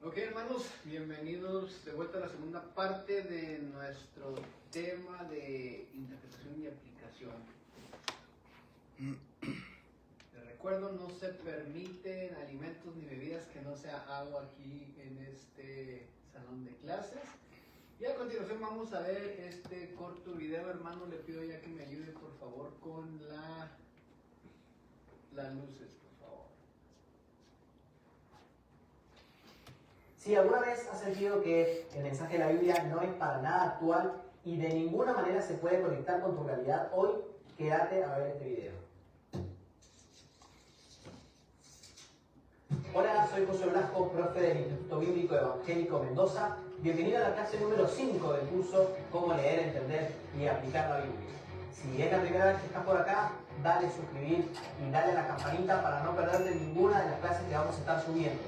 Ok, hermanos, bienvenidos de vuelta a la segunda parte de nuestro tema de interpretación y aplicación. Les recuerdo, no se permiten alimentos ni bebidas que no sea agua aquí en este salón de clases. Y a continuación vamos a ver este corto video, hermano. Le pido ya que me ayude por favor con las luces, por favor. Si alguna vez has sentido que el mensaje de la Biblia no es para nada actual y de ninguna manera se puede conectar con tu realidad, hoy quédate a ver este video. Hola, soy José Blasco, profe del Instituto Bíblico Evangélico Mendoza. Bienvenido a la clase número 5 del curso Cómo leer, entender y aplicar la Biblia. Si es la primera vez que estás por acá, dale suscribir y dale a la campanita para no perderte ninguna de las clases que vamos a estar subiendo.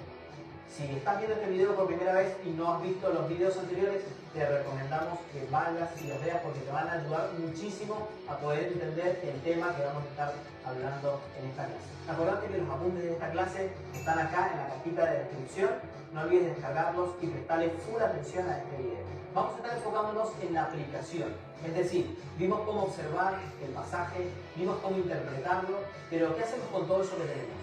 Si estás viendo este video por primera vez y no has visto los videos anteriores, te recomendamos que vayas y los veas porque te van a ayudar muchísimo a poder entender el tema que vamos a estar hablando en esta clase. Acordate que los apuntes de esta clase están acá en la cajita de descripción. No olvides descargarlos y prestarle full atención a este video. Vamos a estar enfocándonos en la aplicación. Es decir, vimos cómo observar el pasaje, vimos cómo interpretarlo, pero ¿qué hacemos con todo eso que tenemos?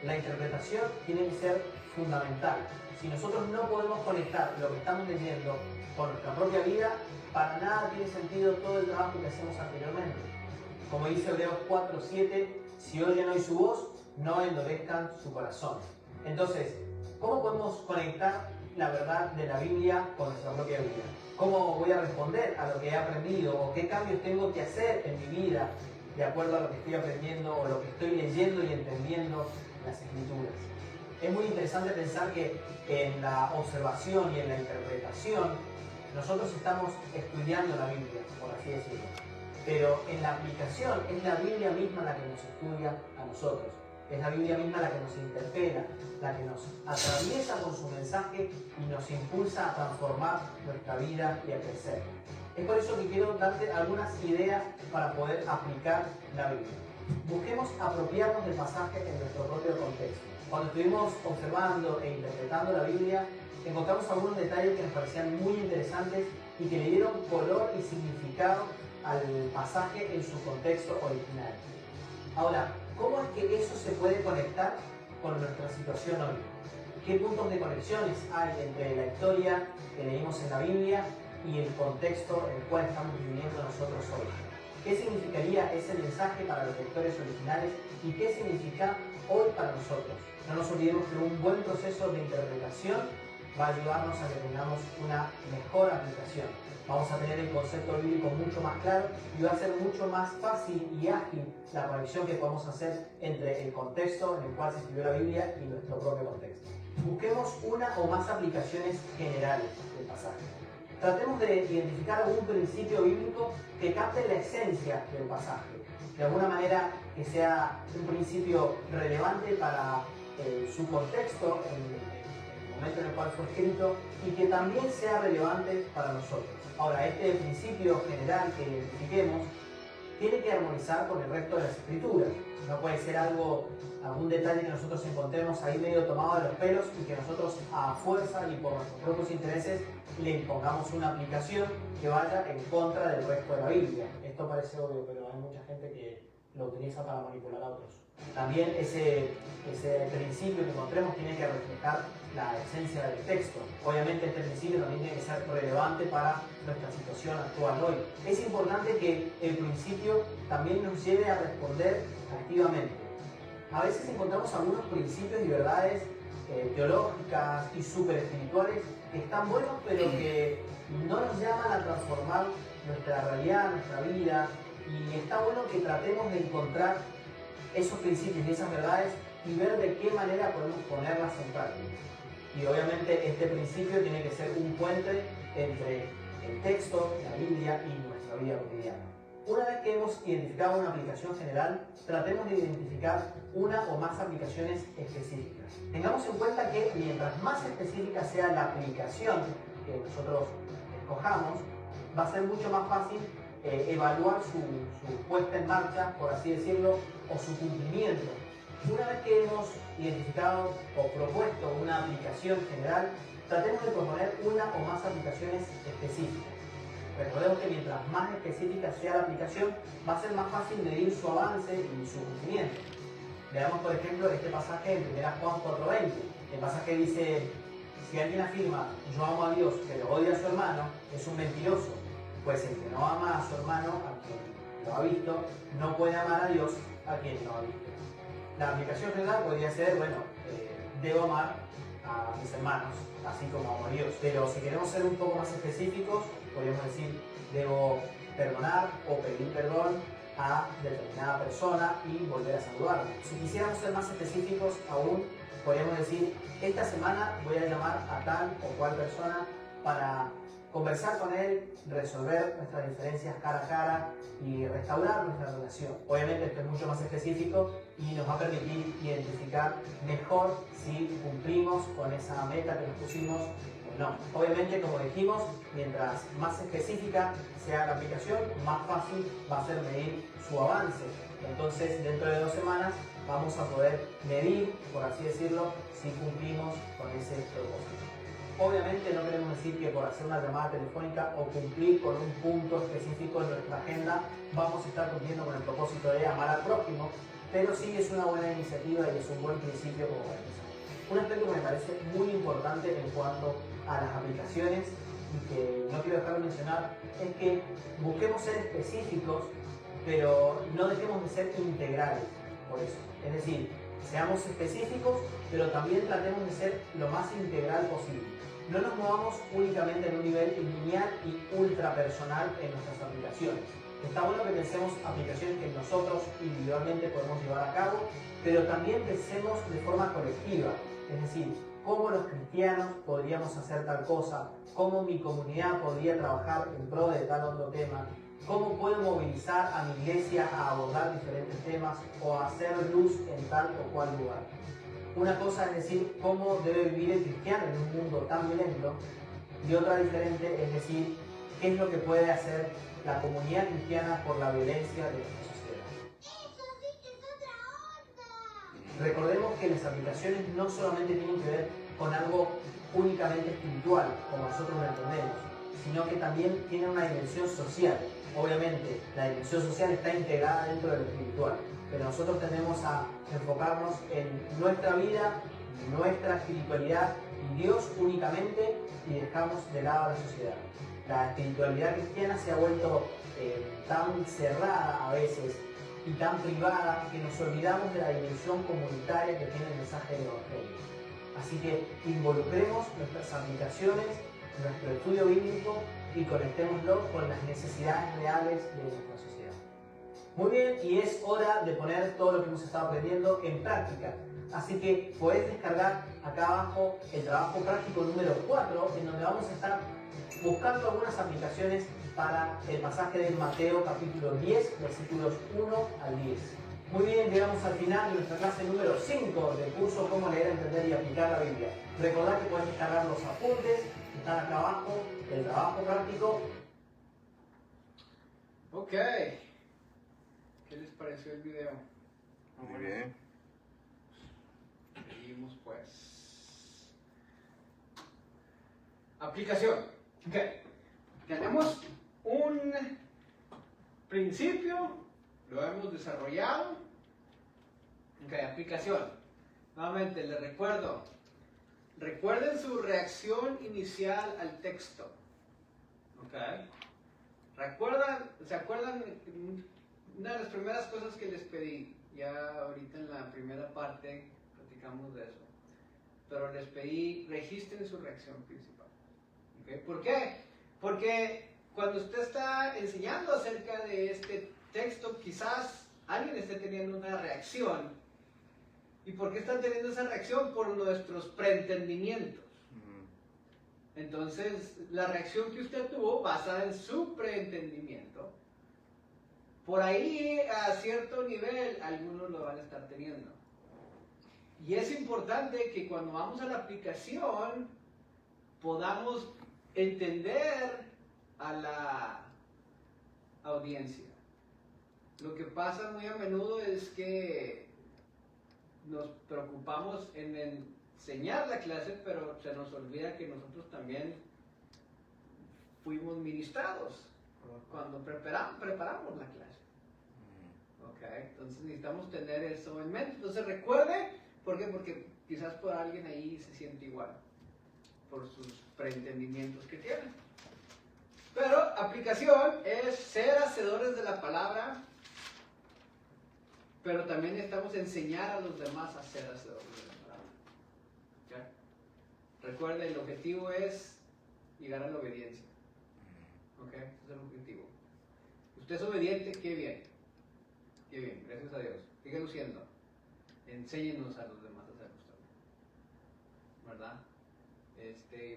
La interpretación tiene que ser fundamental. Si nosotros no podemos conectar lo que estamos leyendo con nuestra propia vida, para nada tiene sentido todo el trabajo que hacemos anteriormente. Como dice Hebreos 4:7, si oyen hoy su voz, no endurezcan su corazón. Entonces, ¿cómo podemos conectar la verdad de la Biblia con nuestra propia vida? ¿Cómo voy a responder a lo que he aprendido o qué cambios tengo que hacer en mi vida de acuerdo a lo que estoy aprendiendo o lo que estoy leyendo y entendiendo en las Escrituras? Es muy interesante pensar que en la observación y en la interpretación nosotros estamos estudiando la Biblia, por así decirlo. Pero en la aplicación es la Biblia misma la que nos estudia a nosotros. Es la Biblia misma la que nos interpela, la que nos atraviesa con su mensaje y nos impulsa a transformar nuestra vida y a crecer. Es por eso que quiero darte algunas ideas para poder aplicar la Biblia. Busquemos apropiarnos del pasaje en nuestro propio contexto. Cuando estuvimos observando e interpretando la Biblia, encontramos algunos detalles que nos parecían muy interesantes y que le dieron color y significado al pasaje en su contexto original. Ahora, ¿cómo es que eso se puede conectar con nuestra situación hoy? ¿Qué puntos de conexiones hay entre la historia que leímos en la Biblia y el contexto en el cual estamos viviendo nosotros hoy? ¿Qué significaría ese mensaje para los lectores originales y qué significa hoy para nosotros? No nos olvidemos que un buen proceso de interpretación va a ayudarnos a que tengamos una mejor aplicación. Vamos a tener el concepto bíblico mucho más claro y va a ser mucho más fácil y ágil la conexión que podemos hacer entre el contexto en el cual se escribió la Biblia y nuestro propio contexto. Busquemos una o más aplicaciones generales del pasaje. Tratemos de identificar algún principio bíblico que capte la esencia del pasaje. De alguna manera que sea un principio relevante para su contexto en el momento en el cual fue escrito y que también sea relevante para nosotros. Ahora, este principio general que identifiquemos tiene que armonizar con el resto de las escrituras. No puede ser algún detalle que nosotros encontremos ahí medio tomado de los pelos y que nosotros a fuerza y por nuestros propios intereses le impongamos una aplicación que vaya en contra del resto de la Biblia. Esto parece obvio, pero hay mucha gente que lo utiliza para manipular a otros. También ese principio que encontremos tiene que reflejar la esencia del texto. Obviamente este principio también tiene que ser relevante para nuestra situación actual hoy. Es importante que el principio también nos lleve a responder activamente. A veces encontramos algunos principios y verdades teológicas y súper espirituales que están buenos, pero que no nos llaman a transformar nuestra realidad, nuestra vida. Y está bueno que tratemos de encontrar esos principios y esas verdades y ver de qué manera podemos ponerlas en práctica. Y obviamente este principio tiene que ser un puente entre el texto, la Biblia y nuestra vida cotidiana. Una vez que hemos identificado una aplicación general, tratemos de identificar una o más aplicaciones específicas. Tengamos en cuenta que mientras más específica sea la aplicación que nosotros escojamos, va a ser mucho más fácil evaluar su puesta en marcha, por así decirlo, o su cumplimiento. Una vez que hemos identificado o propuesto una aplicación general, tratemos de proponer una o más aplicaciones específicas. Recordemos que mientras más específica sea la aplicación, va a ser más fácil medir su avance y su cumplimiento. Veamos, por ejemplo, este pasaje en 1 Juan 4:20. El pasaje dice: si alguien afirma yo amo a Dios pero odia a su hermano, es un mentiroso, pues el que no ama a su hermano, a quien lo ha visto, no puede amar a Dios, a quien no ha visto. La aplicación general podría ser, bueno, debo amar a mis hermanos, así como amo a Dios. Pero si queremos ser un poco más específicos, podríamos decir, debo perdonar o pedir perdón a determinada persona y volver a saludarla. Si quisiéramos ser más específicos aún, podríamos decir, esta semana voy a llamar a tal o cual persona para conversar con él, resolver nuestras diferencias cara a cara y restaurar nuestra relación. Obviamente esto es mucho más específico y nos va a permitir identificar mejor si cumplimos con esa meta que nos pusimos o no. Obviamente, como dijimos, mientras más específica sea la aplicación, más fácil va a ser medir su avance. Entonces, dentro de 2 semanas vamos a poder medir, por así decirlo, si cumplimos con ese propósito. Obviamente no queremos decir que por hacer una llamada telefónica o cumplir con un punto específico en nuestra agenda vamos a estar cumpliendo con el propósito de amar al prójimo, pero sí es una buena iniciativa y es un buen principio como para empezar. Un aspecto que me parece muy importante en cuanto a las aplicaciones y que no quiero dejar de mencionar es que busquemos ser específicos, pero no dejemos de ser integrales por eso. Es decir, seamos específicos, pero también tratemos de ser lo más integral posible. No nos movamos únicamente en un nivel lineal y ultra personal en nuestras aplicaciones. Está bueno que pensemos aplicaciones que nosotros individualmente podemos llevar a cabo, pero también pensemos de forma colectiva. Es decir, cómo los cristianos podríamos hacer tal cosa, cómo mi comunidad podría trabajar en pro de tal otro tema, cómo puedo movilizar a mi iglesia a abordar diferentes temas o a hacer luz en tal o cual lugar. Una cosa es decir cómo debe vivir el cristiano en un mundo tan violento, y otra diferente es decir qué es lo que puede hacer la comunidad cristiana por la violencia de nuestra sociedad. ¡Eso sí que es otra onda! Recordemos que las aplicaciones no solamente tienen que ver con algo únicamente espiritual, como nosotros lo entendemos, sino que también tienen una dimensión social. Obviamente, la dimensión social está integrada dentro de lo espiritual, pero nosotros tendemos a enfocarnos en nuestra vida, nuestra espiritualidad y Dios únicamente, y dejamos de lado a la sociedad. La espiritualidad cristiana se ha vuelto tan cerrada a veces y tan privada que nos olvidamos de la dimensión comunitaria que tiene el mensaje del Evangelio. Así que involucremos nuestras aplicaciones, nuestro estudio bíblico y conectémoslo con las necesidades reales de nuestra sociedad. Muy bien, y es hora de poner todo lo que hemos estado aprendiendo en práctica. Así que podés descargar acá abajo el trabajo práctico número 4, en donde vamos a estar buscando algunas aplicaciones para el pasaje de Mateo capítulo 10, versículos 1 al 10. Muy bien, llegamos al final de nuestra clase número 5 del curso Cómo leer, entender y aplicar la Biblia. Recordad que pueden descargar los apuntes que están acá abajo, el trabajo práctico. Ok. ¿Qué les pareció el video? Muy bien. Seguimos pues. Aplicación. Ok. Tenemos un principio, lo hemos desarrollado. Ok, aplicación. Nuevamente les recuerdo. Recuerden su reacción inicial al texto. Ok. ¿Se acuerdan? Una de las primeras cosas que les pedí, ya ahorita en la primera parte platicamos de eso, pero les pedí registren su reacción principal. ¿Okay? ¿Por qué? Porque cuando usted está enseñando acerca de este texto, quizás alguien esté teniendo una reacción. ¿Y por qué están teniendo esa reacción? Por nuestros preentendimientos. Entonces, la reacción que usted tuvo basada en su preentendimiento, por ahí a cierto nivel algunos lo van a estar teniendo. Y es importante que cuando vamos a la aplicación podamos entender a la audiencia. Lo que pasa muy a menudo es que nos preocupamos en enseñar la clase, pero se nos olvida que nosotros también fuimos ministrados cuando preparamos la clase. Okay, entonces necesitamos tener eso en mente. Entonces recuerde, ¿por qué? Porque quizás por alguien ahí se siente igual, por sus preentendimientos que tiene. Pero aplicación es ser hacedores de la palabra, pero también necesitamos enseñar a los demás a ser hacedores de la palabra. ¿Okay? Recuerde, el objetivo es llegar a la obediencia. ¿Ok? Ese es el objetivo. Usted es obediente, qué bien. Qué bien, gracias a Dios. Síguelo siendo. Enséñenos a los demás a hacerlo también. ¿Verdad?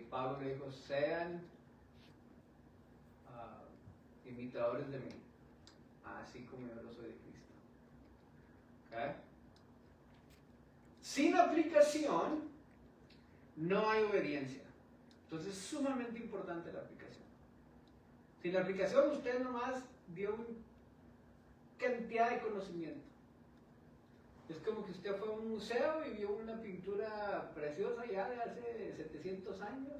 Pablo le dijo, sean imitadores de mí, así como yo lo soy de Cristo. ¿Okay? Sin aplicación, no hay obediencia. Entonces es sumamente importante la aplicación. Sin la aplicación, usted nomás dio una cantidad de conocimiento. Es como que usted fue a un museo y vio una pintura preciosa ya de hace 700 años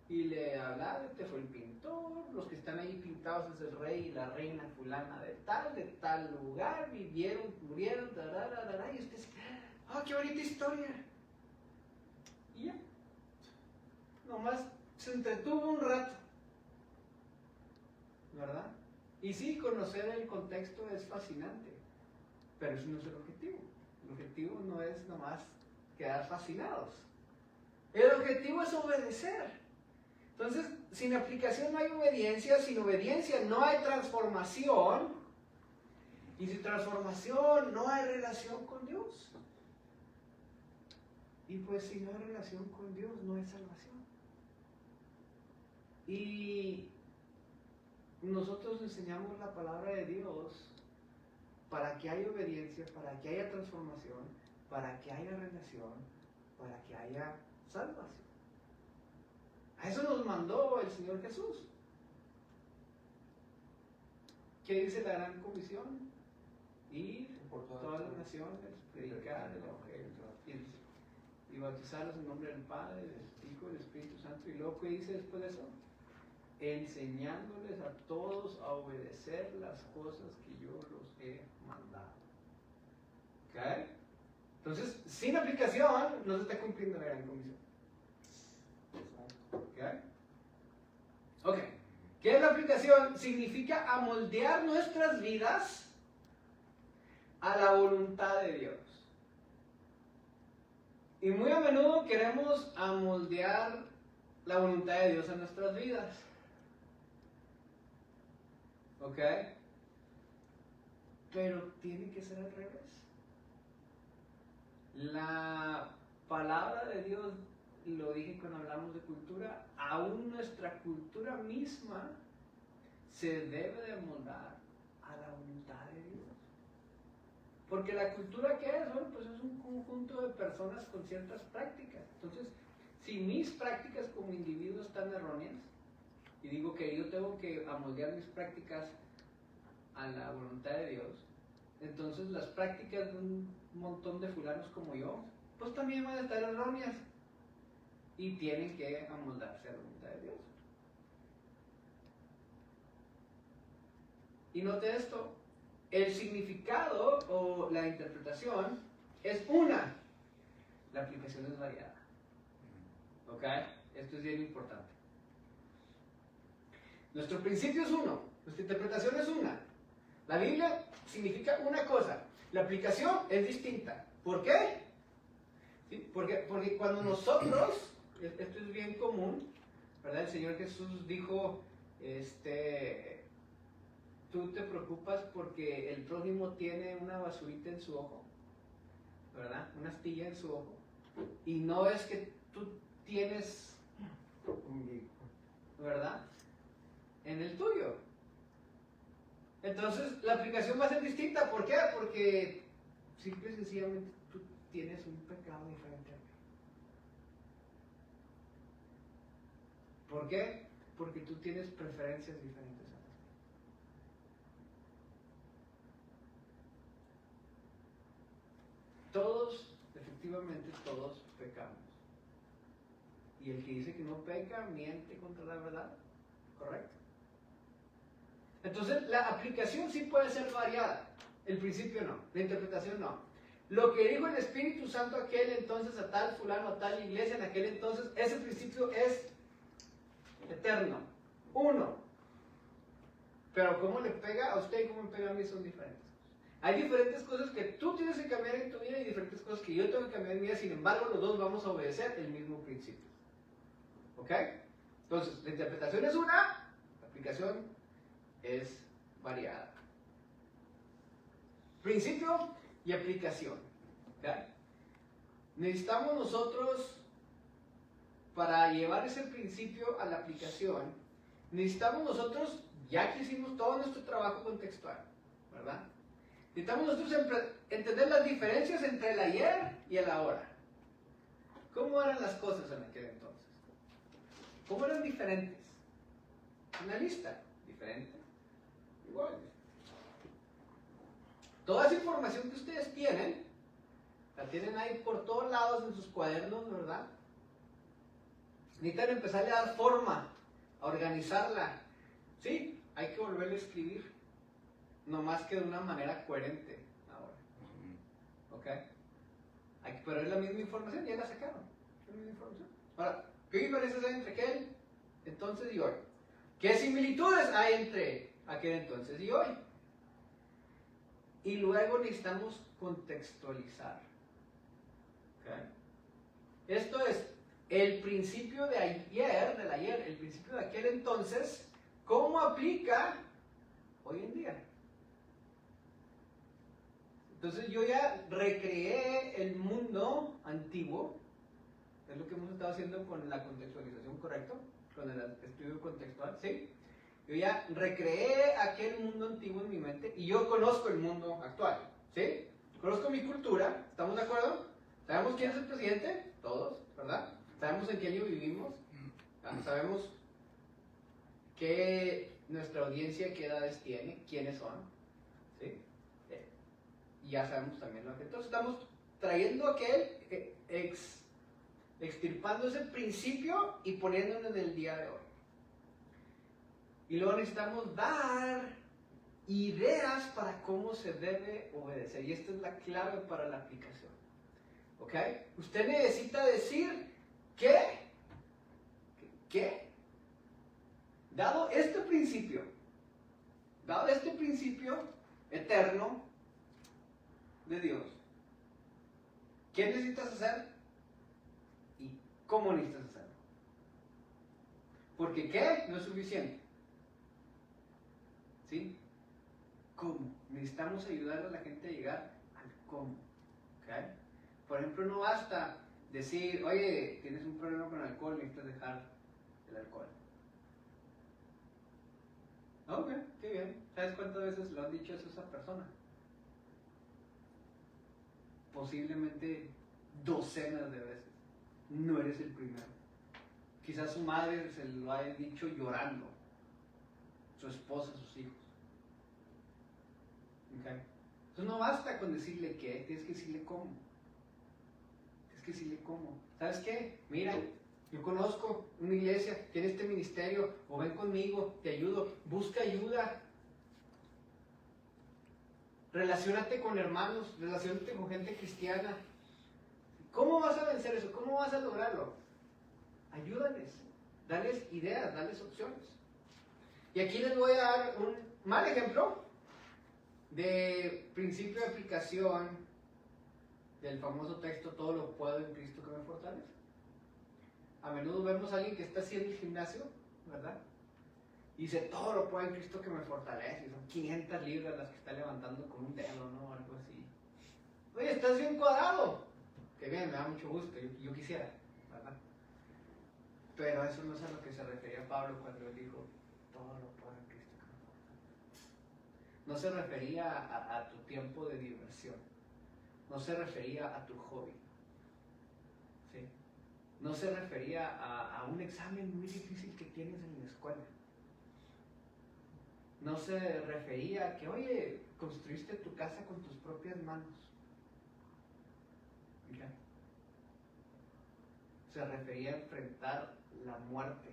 y le hablaba, este fue el pintor, los que están ahí pintados es el rey y la reina fulana de tal lugar, vivieron, murieron, y usted dice, ¡oh, qué bonita historia! Y ya, nomás se entretuvo un rato, ¿verdad? Y sí, conocer el contexto es fascinante, pero eso no es el objetivo. El objetivo no es nomás quedar fascinados. El objetivo es obedecer. Entonces, sin aplicación no hay obediencia, sin obediencia no hay transformación, y sin transformación no hay relación con Dios. Y pues si no hay relación con Dios, no hay salvación. Y nosotros enseñamos la palabra de Dios para que haya obediencia, para que haya transformación, para que haya relación, para que haya salvación. A eso nos mandó el Señor Jesús. ¿Qué dice la gran comisión? Ir por todas las naciones, predicar el Evangelio y bautizarlos en nombre del Padre, del Hijo y del Espíritu Santo. Y luego, ¿qué dice después de eso? Enseñándoles a todos a obedecer las cosas que yo los he mandado. ¿Ok? Entonces, sin aplicación, no se está cumpliendo la gran comisión. Ok. ¿Qué es la aplicación? Significa amoldear nuestras vidas a la voluntad de Dios. Y muy a menudo queremos amoldear la voluntad de Dios a nuestras vidas. ¿Ok? Pero tiene que ser al revés. La palabra de Dios, lo dije cuando hablamos de cultura, aún nuestra cultura misma se debe de moldar a la voluntad de Dios. Porque la cultura, ¿qué es? Bueno, pues es un conjunto de personas con ciertas prácticas. Entonces, si mis prácticas como individuo están erróneas, y digo que yo tengo que amoldear mis prácticas a la voluntad de Dios, entonces las prácticas de un montón de fulanos como yo, pues también van a estar erróneas. Y tienen que amoldarse a la voluntad de Dios. Y note esto, el significado o la interpretación es una, la aplicación es variada. ¿Ok? Esto es bien importante. Nuestro principio es uno, nuestra interpretación es una. La Biblia significa una cosa, la aplicación es distinta. ¿Por qué? ¿Sí? Porque cuando nosotros, esto es bien común, ¿verdad? El Señor Jesús dijo, tú te preocupas porque el prójimo tiene una basurita en su ojo, ¿verdad? Una astilla en su ojo. Y no es que tú tienes, ¿verdad? En el tuyo. Entonces la aplicación va a ser distinta. ¿Por qué? Porque simple y sencillamente tú tienes un pecado diferente a mí. ¿Por qué? Porque tú tienes preferencias diferentes a mí. Todos definitivamente todos pecamos. Y el que dice que no peca, miente contra la verdad. ¿Correcto? Entonces, la aplicación sí puede ser variada. El principio no. La interpretación no. Lo que dijo el Espíritu Santo aquel entonces a tal fulano, a tal iglesia en aquel entonces, ese principio es eterno. Uno. Pero cómo le pega a usted y cómo me pega a mí son diferentes. Hay diferentes cosas que tú tienes que cambiar en tu vida y diferentes cosas que yo tengo que cambiar en mi vida. Sin embargo, los dos vamos a obedecer el mismo principio. ¿Ok? Entonces, la interpretación es una, la aplicación es variada. Principio y aplicación. ¿Ok? Necesitamos nosotros, para llevar ese principio a la aplicación, necesitamos nosotros, ya que hicimos todo nuestro trabajo contextual, ¿verdad? Necesitamos nosotros entender las diferencias entre el ayer y el ahora. ¿Cómo eran las cosas en aquel entonces? ¿Cómo eran diferentes? Una lista. Diferente. Igual. Toda esa información que ustedes tienen, la tienen ahí por todos lados en sus cuadernos, ¿verdad? Necesitan empezarle a dar forma, a organizarla. Sí, hay que volverle a escribir, no más que de una manera coherente ahora. ¿Ok? Pero es la misma información, ya la sacaron. Es la misma información. Ahora, ¿qué diferencias hay entre aquel entonces y hoy? ¿Qué similitudes hay entre aquel entonces y hoy? Y luego necesitamos contextualizar. ¿Okay? Esto es el principio de ayer, del ayer, el principio de aquel entonces, ¿cómo aplica hoy en día? Entonces yo ya recreé el mundo antiguo, es lo que hemos estado haciendo con la contextualización, ¿correcto? Con el estudio contextual, ¿sí? Yo ya recreé aquel mundo antiguo en mi mente y yo conozco el mundo actual, ¿sí? Conozco mi cultura, ¿estamos de acuerdo? ¿Sabemos quién es el presidente? Todos, ¿verdad? ¿Sabemos en qué año vivimos? ¿Sabemos qué nuestra audiencia, qué edades tiene? ¿Quiénes son? ¿Sí? Y ya sabemos también lo que... Entonces estamos trayendo aquel, extirpando ese principio y poniéndolo en el día de hoy. Y luego necesitamos dar ideas para cómo se debe obedecer. Y esta es la clave para la aplicación. ¿Ok? Usted necesita decir que, dado este principio eterno de Dios, ¿qué necesitas hacer? ¿Y cómo necesitas hacerlo? Porque ¿qué? No es suficiente. ¿Sí? ¿Cómo? Necesitamos ayudarle a la gente a llegar al cómo. ¿Okay? Por ejemplo, no basta decir, oye, tienes un problema con el alcohol, necesitas dejar el alcohol. Ok, qué bien. ¿Sabes cuántas veces lo han dicho eso a esa persona? Posiblemente docenas de veces. No eres el primero. Quizás su madre se lo haya dicho llorando, su esposa, sus hijos. ¿Okay? Entonces no basta con decirle qué, tienes que decirle cómo. Tienes que decirle cómo. ¿Sabes qué? Mira, yo conozco una iglesia, tiene este ministerio, o ven conmigo, te ayudo, busca ayuda. Relaciónate con hermanos, relaciónate con gente cristiana. ¿Cómo vas a vencer eso? ¿Cómo vas a lograrlo? Ayúdales, dales ideas, dales opciones. Y aquí les voy a dar un mal ejemplo de principio de aplicación del famoso texto todo lo puedo en Cristo que me fortalece. A menudo vemos a alguien que está haciendo el gimnasio, ¿verdad? Y dice todo lo puedo en Cristo que me fortalece, y son 500 libras las que está levantando con un dedo, ¿no? Algo así. Oye, estás bien cuadrado. Qué bien, me da mucho gusto, yo quisiera, ¿verdad? Pero eso no es a lo que se refería Pablo cuando él dijo todo lo puedo en Cristo que me fortalece. No se refería a tu tiempo de diversión. No se refería a tu hobby. ¿Sí? No se refería a un examen muy difícil que tienes en la escuela. No se refería a que, oye, construiste tu casa con tus propias manos. ¿Okay? se refería a enfrentar la muerte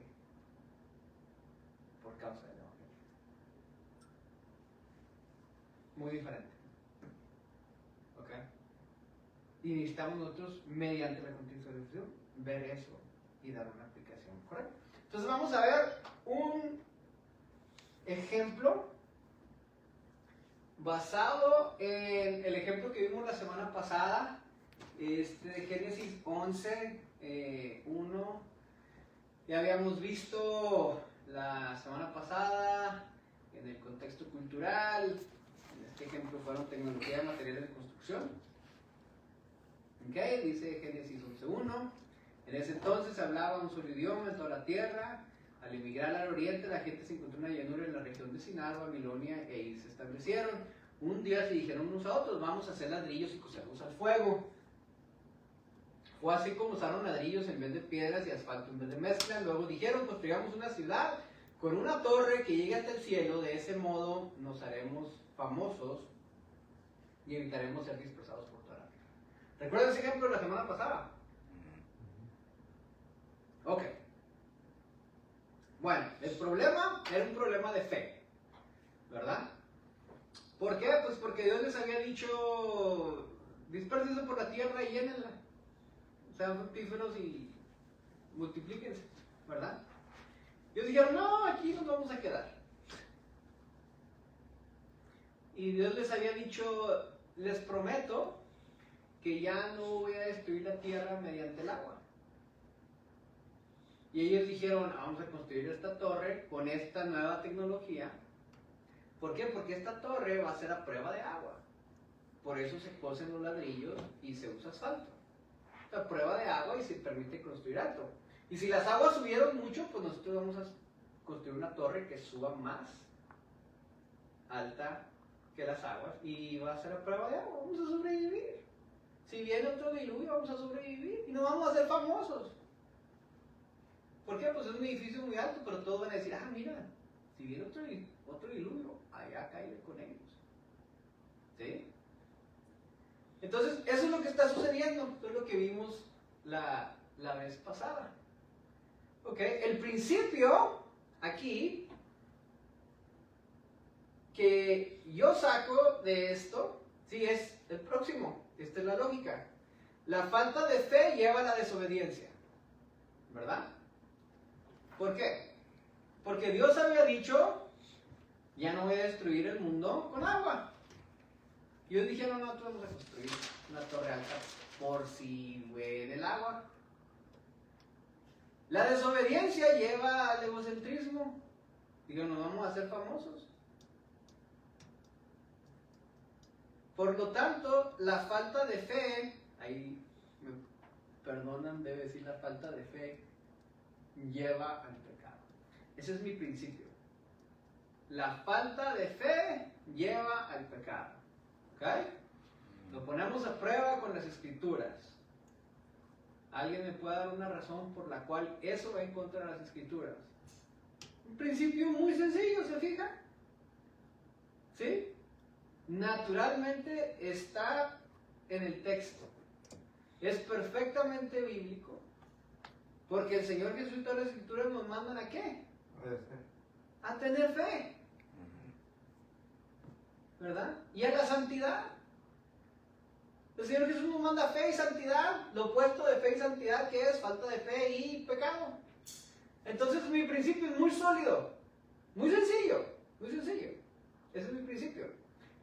por causa del Evangelio. Muy diferente. ¿Ok? Y necesitamos nosotros, mediante la contextualización, ver eso y dar una aplicación correcta. Entonces vamos a ver un ejemplo basado en el ejemplo que vimos la semana pasada, de Génesis 11, 1. Ya habíamos visto la semana pasada en el contexto cultural. En este ejemplo fueron tecnología de materiales de construcción. ¿Ok? Dice Génesis 11.1. En ese entonces se hablaba un solo idioma en toda la tierra. Al emigrar al oriente, la gente se encontró en una llanura en la región de Sinar, Babilonia, y ahí se establecieron. Un día se dijeron unos a otros, vamos a hacer ladrillos y coserlos al fuego. Fue así como usaron ladrillos en vez de piedras y asfalto en vez de mezcla. Luego dijeron, construyamos una ciudad con una torre que llegue hasta el cielo. De ese modo nos haremos famosos y evitaremos ser dispersados por toda la tierra. ¿Recuerdan ese ejemplo de la semana pasada? Ok. Bueno, el problema era un problema de fe, ¿verdad? ¿Por qué? Pues porque Dios les había dicho, dispérsense por la tierra y llénenla. Sean fructíferos y multiplíquense, ¿verdad? Ellos dijeron, no, aquí nos vamos a quedar. Y Dios les había dicho, les prometo que ya no voy a destruir la tierra mediante el agua. Y ellos dijeron, vamos a construir esta torre con esta nueva tecnología. ¿Por qué? Porque esta torre va a ser a prueba de agua. Por eso se cosen los ladrillos y se usa asfalto. A prueba de agua y se permite construir alto. Y si las aguas subieron mucho, pues nosotros vamos a construir una torre que suba más alta que las aguas y va a ser a prueba de agua. Vamos a sobrevivir. Si viene otro diluvio, vamos a sobrevivir y nos vamos a hacer famosos. ¿Por qué? Pues es un edificio muy alto, pero todos van a decir, mira, si viene otro diluvio, allá cae con ellos. ¿Sí? Entonces, eso es lo que está sucediendo, eso es lo que vimos la vez pasada. ¿Ok? El principio aquí que yo saco de esto, sí, es el próximo. Esta es la lógica. La falta de fe lleva a la desobediencia. ¿Verdad? ¿Por qué? Porque Dios había dicho, ya no voy a destruir el mundo con agua. Y ellos dijeron, no, nosotros vamos a construir una torre alta por si huele el agua. La desobediencia lleva al egocentrismo. Digo, nos vamos a hacer famosos. Por lo tanto, la falta de fe, ahí me perdonan, debe decir la falta de fe, lleva al pecado. Ese es mi principio. La falta de fe lleva al pecado. ¿Ok? Lo ponemos a prueba con las escrituras. ¿Alguien me puede dar una razón por la cual eso va en contra de las escrituras? Un principio muy sencillo, ¿se fijan? ¿Sí? Naturalmente está en el texto. Es perfectamente bíblico. Porque el Señor Jesús y todas las escrituras nos mandan ¿a qué? A tener fe. ¿Verdad? Y a la santidad. El Señor Jesús nos manda fe y santidad. Lo opuesto de fe y santidad, ¿qué es? Falta de fe y pecado. Entonces mi principio es muy sólido. Muy sencillo. Muy sencillo. Ese es mi principio.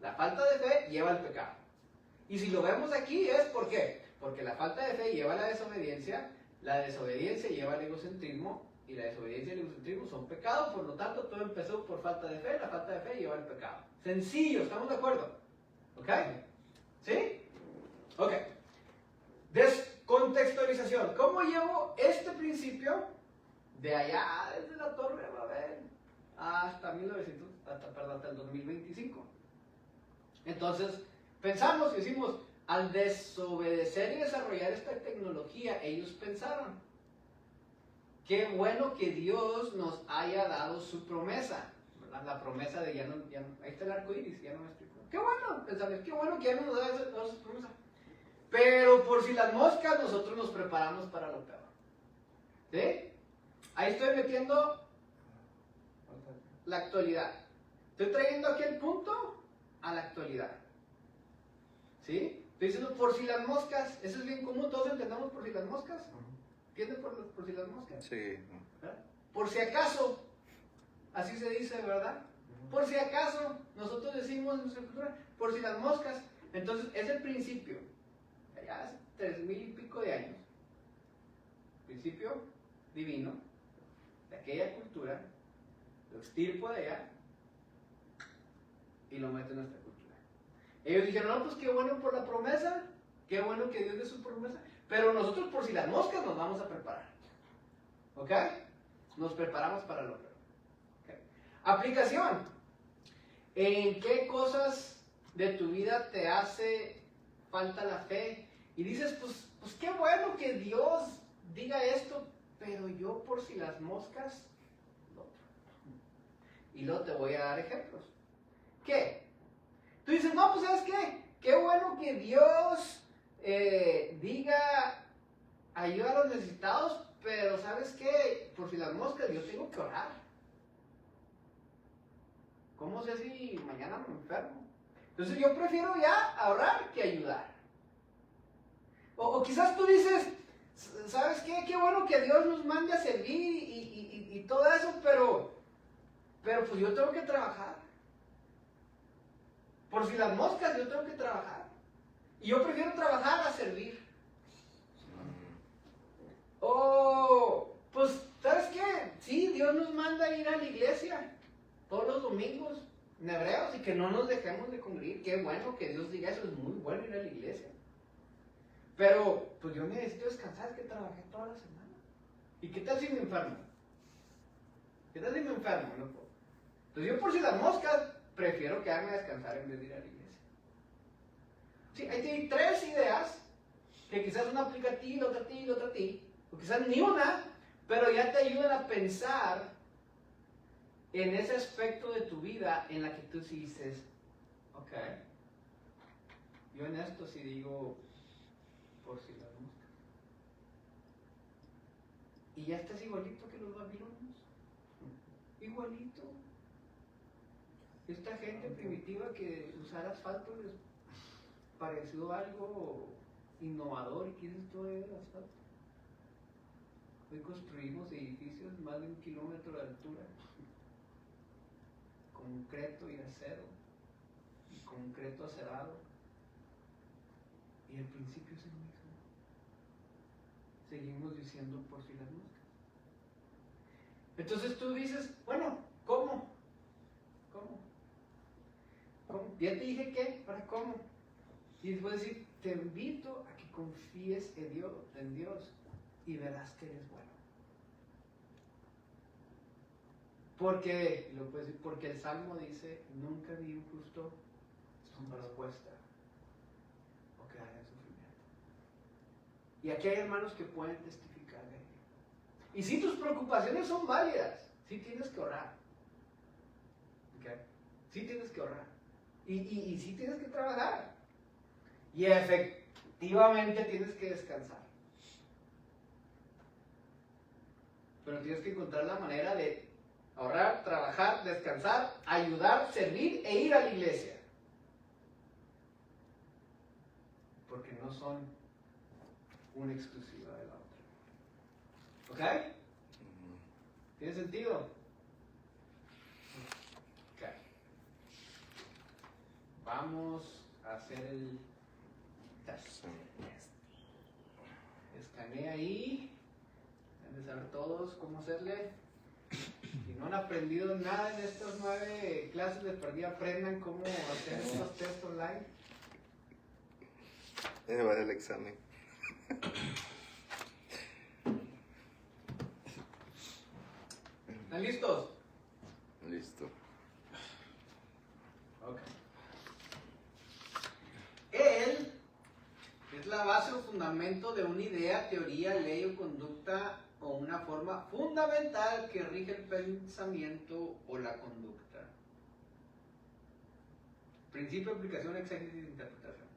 La falta de fe lleva al pecado. Y si lo vemos aquí es ¿por qué? Porque la falta de fe lleva a la desobediencia lleva al egocentrismo, y la desobediencia y el egocentrismo son pecados, por lo tanto todo empezó por falta de fe, la falta de fe lleva al pecado. Sencillo, ¿estamos de acuerdo? ¿Ok? ¿Sí? Ok. Descontextualización. ¿Cómo llevo este principio de allá, desde la Torre de Babel, hasta el 2025? Entonces, pensamos y decimos, al desobedecer y desarrollar esta tecnología, ellos pensaron, qué bueno que Dios nos haya dado su promesa, ¿verdad? La promesa de ya no, ahí está el arco iris, ya no me explico. Qué bueno, pensamos, qué bueno que ya nos da su promesa. Pero por si las moscas, nosotros nos preparamos para lo peor. ¿Sí? Ahí estoy metiendo la actualidad. Estoy trayendo aquí el punto a la actualidad. ¿Sí? Estoy diciendo por si las moscas. Eso es bien común. Todos entendamos por si las moscas. ¿Entienden por si las moscas? Sí. ¿Verdad? Por si acaso. Así se dice, ¿verdad? Por si acaso. Nosotros decimos en nuestra cultura, por si las moscas. Entonces, es el principio. Allá hace 3000 y pico de años. Principio divino de aquella cultura. Lo extirpo de allá y lo meto en nuestra cultura. Ellos dijeron, no, pues qué bueno por la promesa, qué bueno que Dios dé su promesa, pero nosotros por si las moscas nos vamos a preparar. ¿Ok? Nos preparamos para lo peor. ¿Okay? Aplicación. ¿En qué cosas de tu vida te hace falta la fe? Y dices, pues qué bueno que Dios diga esto, pero yo por si las moscas, no. Y luego te voy a dar ejemplos. ¿Qué? Tú dices, no, pues ¿sabes qué? Qué bueno que Dios diga ayuda a los necesitados, pero ¿sabes qué? Por si las moscas, yo tengo que orar. ¿Cómo sé si mañana me enfermo? Entonces yo prefiero ya ahorrar que ayudar. O quizás tú dices, ¿sabes qué? Qué bueno que Dios nos mande a servir y todo eso, pero pues yo tengo que trabajar. Por si las moscas, yo tengo que trabajar. Y yo prefiero trabajar a servir. O, pues, ¿sabes qué? Sí, Dios nos manda a ir a la iglesia todos los domingos en hebreos y que no nos dejemos de congregar. Qué bueno que Dios diga eso, es muy bueno ir a la iglesia. Pero, pues yo necesito descansar, es que trabajé toda la semana. ¿Y qué tal si me enfermo? ¿Qué tal si me enfermo? No puedo. Entonces yo por si las moscas, prefiero quedarme a descansar en vez de ir a la iglesia. Sí, ahí tienen 3 ideas, que quizás una aplica a ti, la otra a ti, la otra a ti, o quizás ni una, pero ya te ayudan a pensar en ese aspecto de tu vida en la que tú sí dices, ok, yo en esto sí digo, por si las moscas. Y ya estás igualito que los babilonios. Igualito. Esta gente primitiva que usar asfalto les pareció algo innovador. ¿Y qué es esto del asfalto? Hoy construimos edificios más de 1 kilómetro de altura, concreto y acero, y concreto acerado. Y el principio es el mismo. Seguimos diciendo por si las moscas. Entonces tú dices, bueno, ¿cómo? Ya te dije qué, ¿para cómo? Y después decir, te invito a que confíes en Dios y verás que eres bueno. Porque el Salmo dice, nunca vi un justo sin respuesta o quedar en sufrimiento. Y aquí hay hermanos que pueden testificar de ello. Y si tus preocupaciones son válidas, sí tienes que orar. ¿Okay? Sí tienes que orar. Y sí tienes que trabajar. Y efectivamente tienes que descansar. Pero tienes que encontrar la manera de ahorrar, trabajar, descansar, ayudar, servir e ir a la iglesia. Porque no son una exclusiva de la otra. ¿Ok? ¿Tiene sentido? Ok. Vamos a hacer el test. Escanea ahí. Deben de saber todos cómo hacerle. Si no han aprendido nada en estas 9 clases de perdida, aprendan cómo hacer estos test online. Va el examen. ¿Están listos? Listo. Ok. Él es la base o fundamento de una idea, teoría, ley o conducta o una forma fundamental que rige el pensamiento o la conducta. Principio, aplicación, exégesis e interpretación.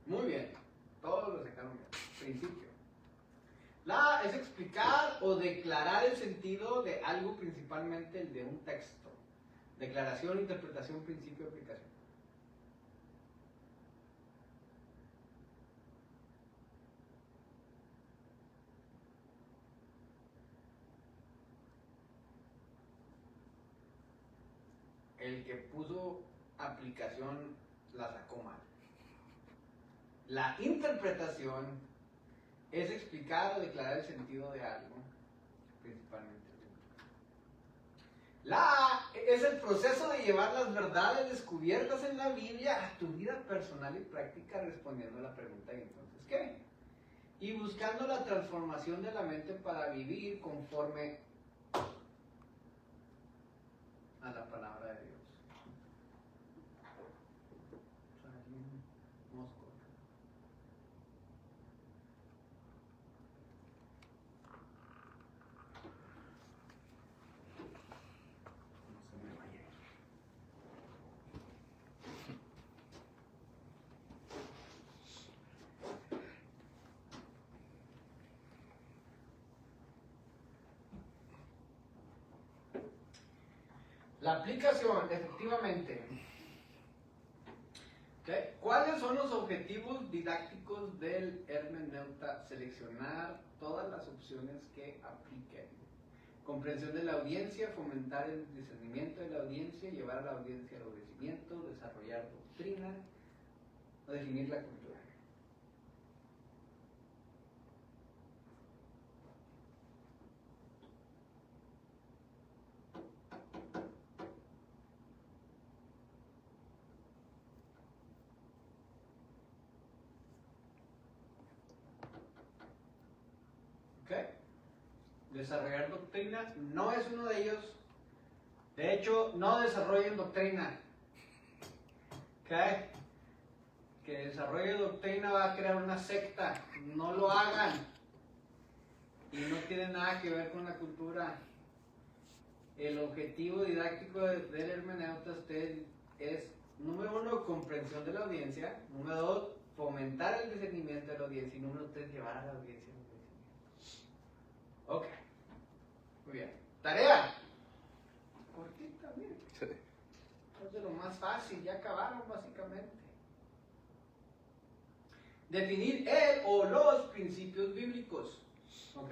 Muy bien. Todos lo sacaron bien. Principio. La es explicar o declarar el sentido de algo, principalmente el de un texto. Declaración, interpretación, principio, aplicación. El que puso aplicación la sacó mal. La interpretación es explicar o declarar el sentido de algo, principalmente. La es el proceso de llevar las verdades descubiertas en la Biblia a tu vida personal y práctica, respondiendo a la pregunta ¿y entonces qué? Y buscando la transformación de la mente para vivir conforme a la palabra de Dios. Mosco. No se me vaya. La aplicación, efectivamente. ¿Okay? ¿Cuáles son los objetivos didácticos del hermeneuta? Seleccionar todas las opciones que apliquen. Comprensión de la audiencia, fomentar el discernimiento de la audiencia, llevar a la audiencia al obedecimiento, desarrollar doctrina, o definir la cultura. ¿Okay? Desarrollar doctrina no es uno de ellos. De hecho, no desarrollen doctrina. ¿Okay? Que desarrolle doctrina va a crear una secta. No lo hagan. Y no tiene nada que ver con la cultura. El objetivo didáctico del hermeneuta es, número 1, comprensión de la audiencia. Número 2, fomentar el discernimiento de la audiencia. Y número 3, llevar a la audiencia. Ok. Muy bien. Tarea. Cortita, bien. Sí. Es de lo más fácil, ya acabaron básicamente. Definir el o los principios bíblicos. ¿Ok?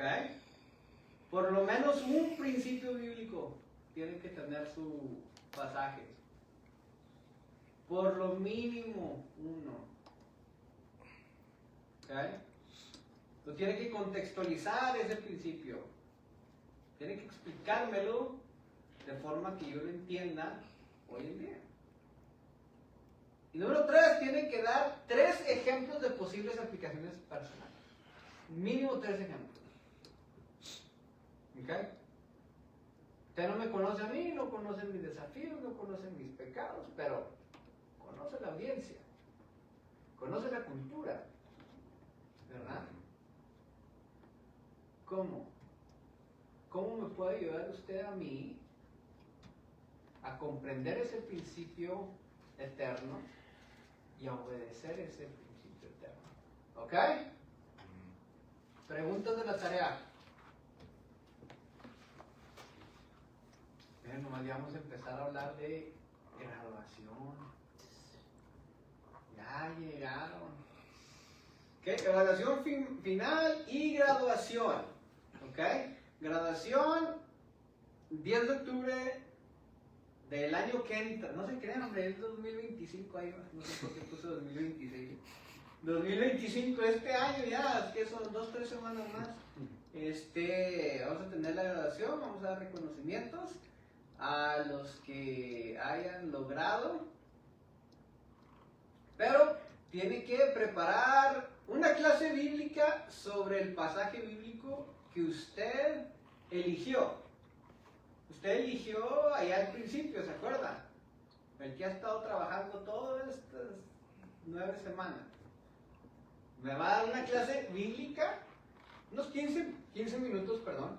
Por lo menos un principio bíblico tiene que tener su pasaje. Por lo mínimo uno. ¿Ok? Tú tienes que contextualizar ese principio. Tienes que explicármelo de forma que yo lo entienda hoy en día. Y número 3, tiene que dar 3 ejemplos de posibles aplicaciones personales. Mínimo 3 ejemplos. ¿Ok? Usted no me conoce a mí, no conoce mis desafíos, no conoce mis pecados, pero conoce la audiencia, conoce la cultura, ¿verdad? ¿Cómo? ¿Cómo me puede ayudar usted a mí a comprender ese principio eterno y a obedecer ese principio eterno? ¿Ok? Preguntas de la tarea. Miren, nomás ya vamos a empezar a hablar de graduación. Ya llegaron. ¿Ok? Evaluación final y graduación. ¿Ok? Graduación 10 de octubre del año que entra. No se crean, hombre, es 2025 ahí. No sé por qué puso 2026. 2025, este año ya, que son 2-3 semanas más. Vamos a tener la graduación, vamos a dar reconocimientos a los que hayan logrado, pero tiene que preparar una clase bíblica sobre el pasaje bíblico que usted eligió. Usted eligió allá al principio, ¿se acuerda? El que ha estado trabajando todas estas 9 semanas. Me va a dar una clase bíblica, unos 15 minutos, perdón.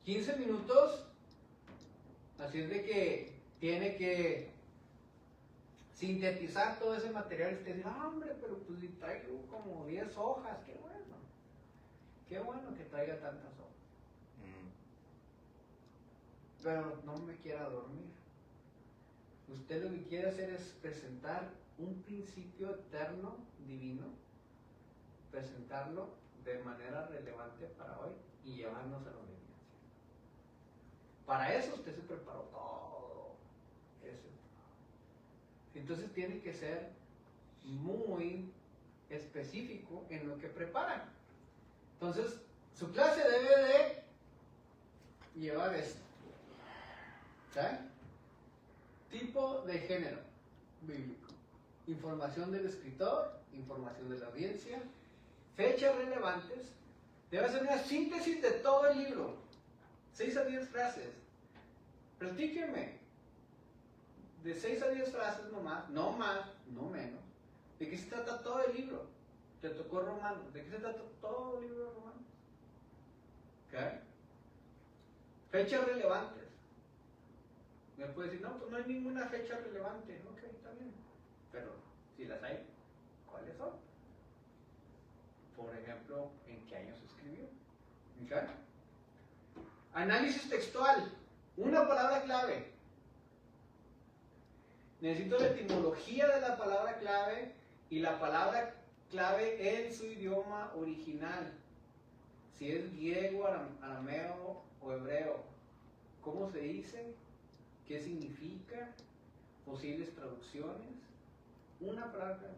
15 minutos. Así es de que tiene que sintetizar todo ese material y usted dice, hombre, pero pues si traigo como 10 hojas, qué bueno que traiga tantas hojas. Pero no me quiera dormir. Usted lo que quiere hacer es presentar un principio eterno, divino, presentarlo de manera relevante para hoy y llevarnos a la obediencia. Para eso usted se preparó todo eso. Entonces tiene que ser muy específico en lo que prepara. Entonces, su clase debe de llevar esto. ¿Okay? Tipo de género bíblico. Información del escritor, información de la audiencia, fechas relevantes. Debe ser una síntesis de todo el libro. 6 a 10 frases. Platíqueme. De 6 a 10 frases nomás, no más, no menos. ¿De qué se trata todo el libro? Te tocó Romanos. ¿De qué se trata todo el libro de Romanos? ¿Okay? Fechas relevantes. Me puede decir, no, pues no hay ninguna fecha relevante. Ok, está bien. Pero si las hay, ¿cuáles son? Por ejemplo, ¿en qué año se escribió? ¿Okay? Análisis textual. Una palabra clave. Necesito la etimología de la palabra clave y la palabra clave en su idioma original. Si es griego, arameo o hebreo. ¿Cómo se dice? ¿Qué significa? Posibles traducciones. Una palabra clave.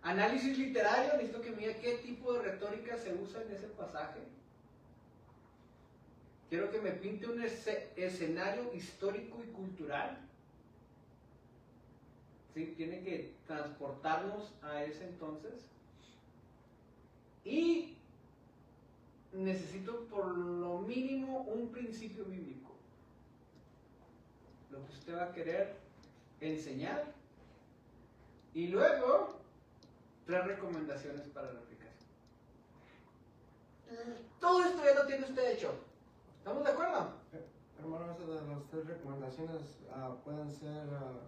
Análisis literario. Necesito que me diga qué tipo de retórica se usa en ese pasaje. Quiero que me pinte un escenario histórico y cultural. ¿Sí? Tiene que transportarnos a ese entonces. Y necesito por lo mínimo un principio bíblico. Lo que usted va a querer enseñar. Y luego, 3 recomendaciones para la aplicación. Todo esto ya lo tiene usted hecho. ¿Estamos de acuerdo? Hermano, esas de las 3 recomendaciones pueden ser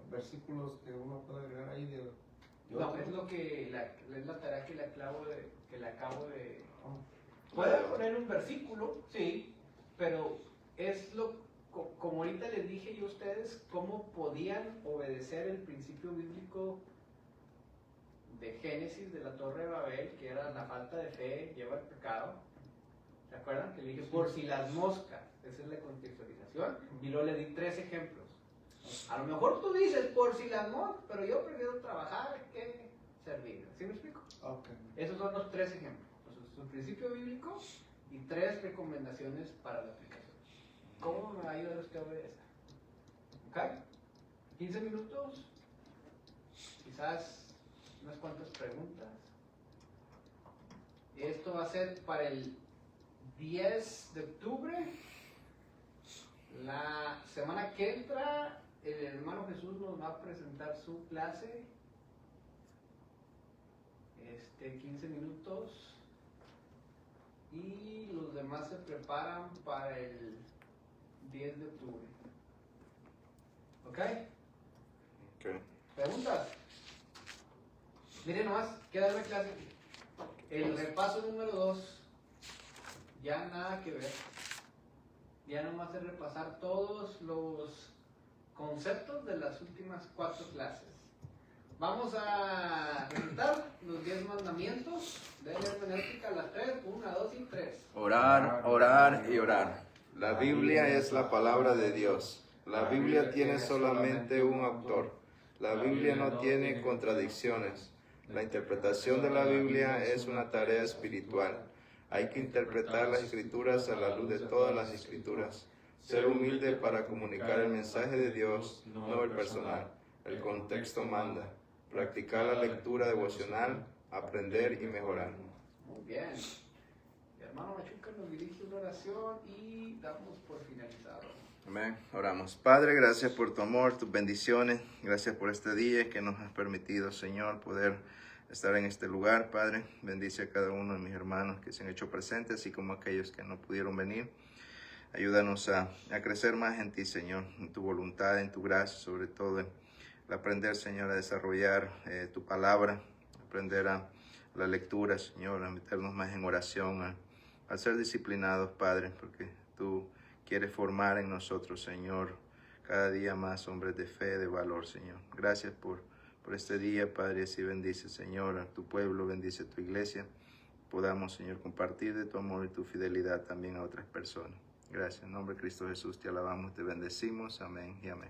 versículos que uno puede agregar ahí de No, otro. es lo que es la tarea que le acabo de. Oh. Puede poner un versículo, sí, pero es como ahorita les dije yo a ustedes, cómo podían obedecer el principio bíblico de Génesis de la Torre de Babel, que era la falta de fe lleva al pecado. ¿Se acuerdan? Que le dije, por si las moscas, esa es la contextualización, y luego le di 3 ejemplos. A lo mejor tú dices, por si las moscas, pero yo prefiero trabajar que servir. ¿Sí me explico? Okay. Esos son los 3 ejemplos. Entonces, un principio bíblico y 3 recomendaciones para la aplicación. ¿Cómo me va a ayudar usted a obedecer? ¿Ok? 15 minutos, quizás unas cuantas preguntas. Esto va a ser para el 10 de octubre. La semana que entra, el hermano Jesús nos va a presentar su clase. 15 minutos. Y los demás se preparan para el 10 de octubre. ¿Ok? Ok. ¿Preguntas? Miren nomás, queda una clase. El repaso número 2. Ya nada que ver. Ya nomás es repasar todos los conceptos de las últimas 4 clases. Vamos a recitar los 10 mandamientos de la hermenéutica, las 3, 1, 2 y 3. Orar, orar y orar. La Biblia es la palabra de Dios. La Biblia tiene solamente un autor. La Biblia no tiene contradicciones. La interpretación de la Biblia es una tarea espiritual. Hay que interpretar las Escrituras a la luz de todas las Escrituras. Ser humilde para comunicar el mensaje de Dios, no el personal. El contexto manda. Practicar la lectura devocional, aprender y mejorar. Muy bien. Mi hermano Machuca nos dirige una oración y damos por finalizado. Amén. Oramos. Padre, gracias por tu amor, tus bendiciones. Gracias por este día que nos has permitido, Señor, poder estar en este lugar. Padre, bendice a cada uno de mis hermanos que se han hecho presentes, así como aquellos que no pudieron venir. Ayúdanos a crecer más en ti, Señor, en tu voluntad, en tu gracia, sobre todo aprender, Señor, a desarrollar tu palabra, aprender a la lectura, Señor, a meternos más en oración, a ser disciplinados, Padre, porque tú quieres formar en nosotros, Señor, cada día más hombres de fe, de valor, Señor. Gracias por este día, Padre, así bendice, Señor, a tu pueblo, bendice a tu iglesia. Podamos, Señor, compartir de tu amor y tu fidelidad también a otras personas. Gracias, en nombre de Cristo Jesús te alabamos, te bendecimos. Amén y amén.